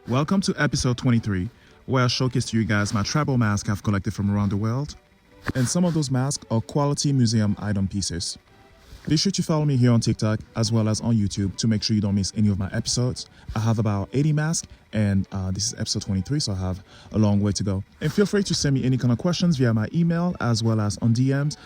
Welcome to episode 23, where I showcase to you guys my tribal masks I've collected from around the world. And some of those masks are quality museum item pieces. Be sure to follow me here on TikTok as well as on YouTube to make sure you don't miss any of my episodes. I have about 80 masks and this is episode 23, so I have a long way to go. And feel free to send me any kind of questions via my email as well as on DMs.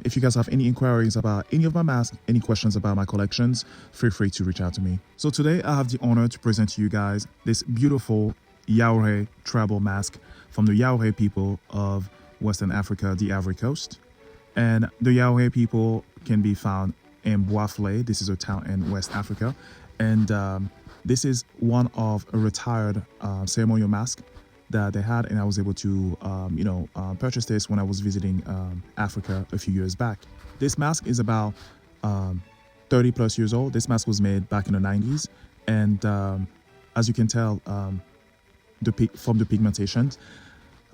If you guys have any inquiries about any of my masks, any questions about my collections, feel free to reach out to me. So today I have the honor to present to you guys this beautiful Yaouré tribal mask from the Yaouré people of Western Africa, the Ivory Coast. And the Yaouré people can be found in Boaflé. This is a town in West Africa. And this is one of a retired ceremonial mask that they had. And I was able to, purchase this when I was visiting Africa a few years back. This mask is about 30 plus years old. This mask was made back in the 90s. And as you can tell from the pigmentation,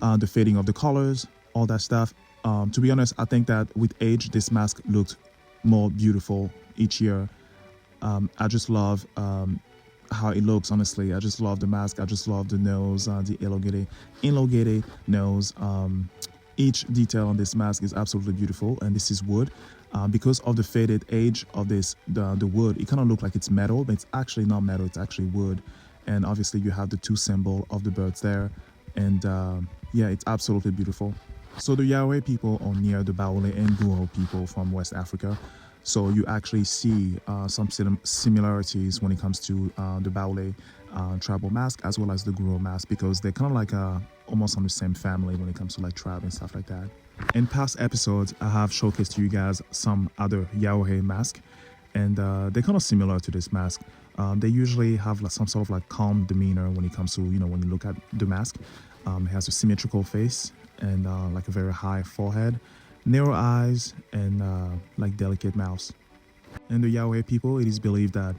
the fading of the colors, all that stuff. To be honest, I think that with age, this mask looked more beautiful each year. I just love how it looks, honestly. I just love the mask. I just love the nose, the elongated nose. Each detail on this mask is absolutely beautiful, and this is wood. Because of the faded age of this, the wood, it kind of looks like it's metal, but it's actually not metal, it's actually wood. And obviously you have the two symbol of the birds there. And yeah, it's absolutely beautiful. So the Yaouré people are near the Baoulé and Guro people from West Africa. So you actually see some similarities when it comes to the Baoulé tribal mask as well as the Guro mask, because they're kind of like almost on the same family when it comes to like tribe and stuff like that. In past episodes, I have showcased to you guys some other Yaouré mask, and they're kind of similar to this mask. They usually have like some sort of like calm demeanor when it comes to, when you look at the mask. It has a symmetrical face and like a very high forehead, narrow eyes, and like delicate mouths. And the Yaouré people, it is believed that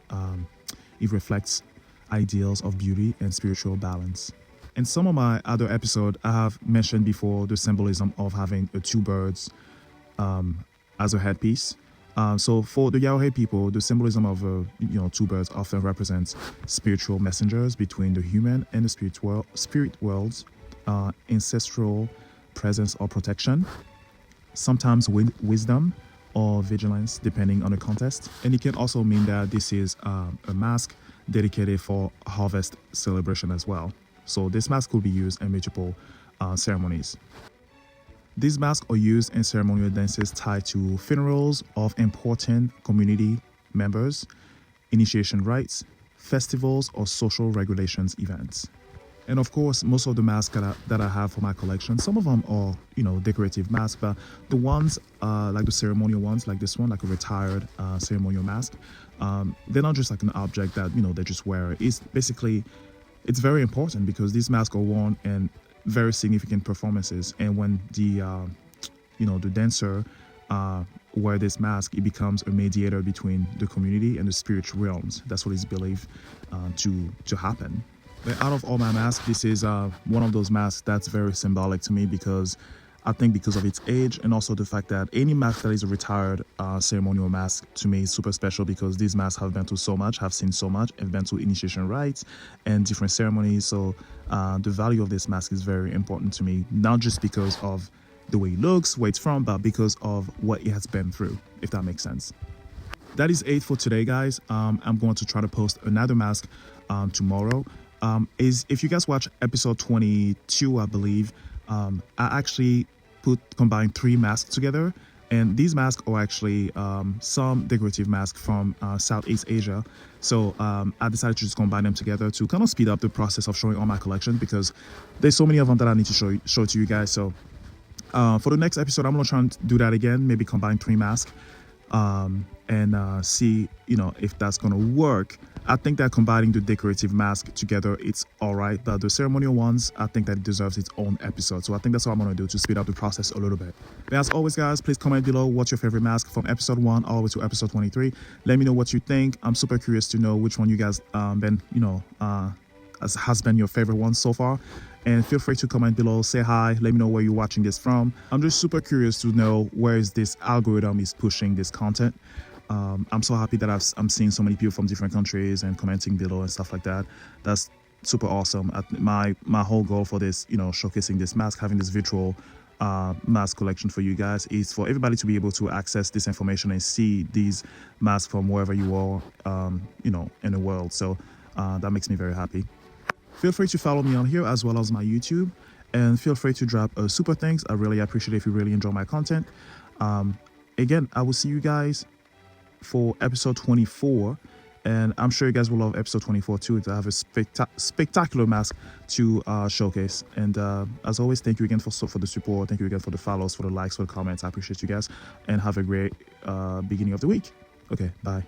it reflects ideals of beauty and spiritual balance. In some of my other episodes, I have mentioned before the symbolism of having two birds as a headpiece. So for the Yaouré people, the symbolism of two birds often represents spiritual messengers between the human and the spirit worlds, ancestral presence or protection, sometimes wisdom or vigilance depending on the context. And it can also mean that this is a mask dedicated for harvest celebration as well. So this mask could be used in multiple ceremonies. These masks are used in ceremonial dances tied to funerals of important community members, initiation rites, festivals, or social regulations events. And of course, most of the masks that I have for my collection, some of them are, decorative masks, but the ones like the ceremonial ones, like this one, like a retired ceremonial mask, they're not just like an object that, they just wear. It's very important because these masks are worn in very significant performances. And when the dancer wear this mask, it becomes a mediator between the community and the spiritual realms. That's what is believed to happen. But out of all my masks, this is one of those masks that's very symbolic to me, because I think because of its age and also the fact that any mask that is a retired ceremonial mask to me is super special, because these masks have been through so much, have seen so much, have been through initiation rites and different ceremonies. So the value of this mask is very important to me, not just because of the way it looks, where it's from, but because of what it has been through, if that makes sense. That is it for today, guys. I'm going to try to post another mask tomorrow. If you guys watch episode 22, I believe, I actually combined 3 masks together, and these masks are actually some decorative masks from Southeast Asia. So I decided to just combine them together to kind of speed up the process of showing all my collection, because there's so many of them that I need to show to you guys. So for the next episode, I'm gonna try and do that again, maybe combine 3 masks and see if that's gonna work. I think that combining the decorative mask together, it's all right, but the ceremonial ones, I think that it deserves its own episode. So I think that's what I'm gonna do to speed up the process a little bit. But as always, guys, please comment below what's your favorite mask from episode 1 all the way to episode 23. Let me know what you think. I'm super curious to know which one you guys has been your favorite one so far. And feel free to comment below, say hi, let me know where you're watching this from. I'm just super curious to know where is this algorithm is pushing this content. I'm so happy that I'm seeing so many people from different countries and commenting below and stuff like that. That's super awesome. My whole goal for this, showcasing this mask, having this virtual mask collection for you guys, is for everybody to be able to access this information and see these masks from wherever you are, in the world. So that makes me very happy. Feel free to follow me on here as well as my YouTube, and feel free to drop a super thanks. I really appreciate it if you really enjoy my content. Again, I will see you guys for episode 24, and I'm sure you guys will love episode 24 too, to have a spectacular mask to showcase. And as always, thank you again for the support. Thank you again for the follows, for the likes, for the comments. I appreciate you guys, and have a great beginning of the week. Okay, bye.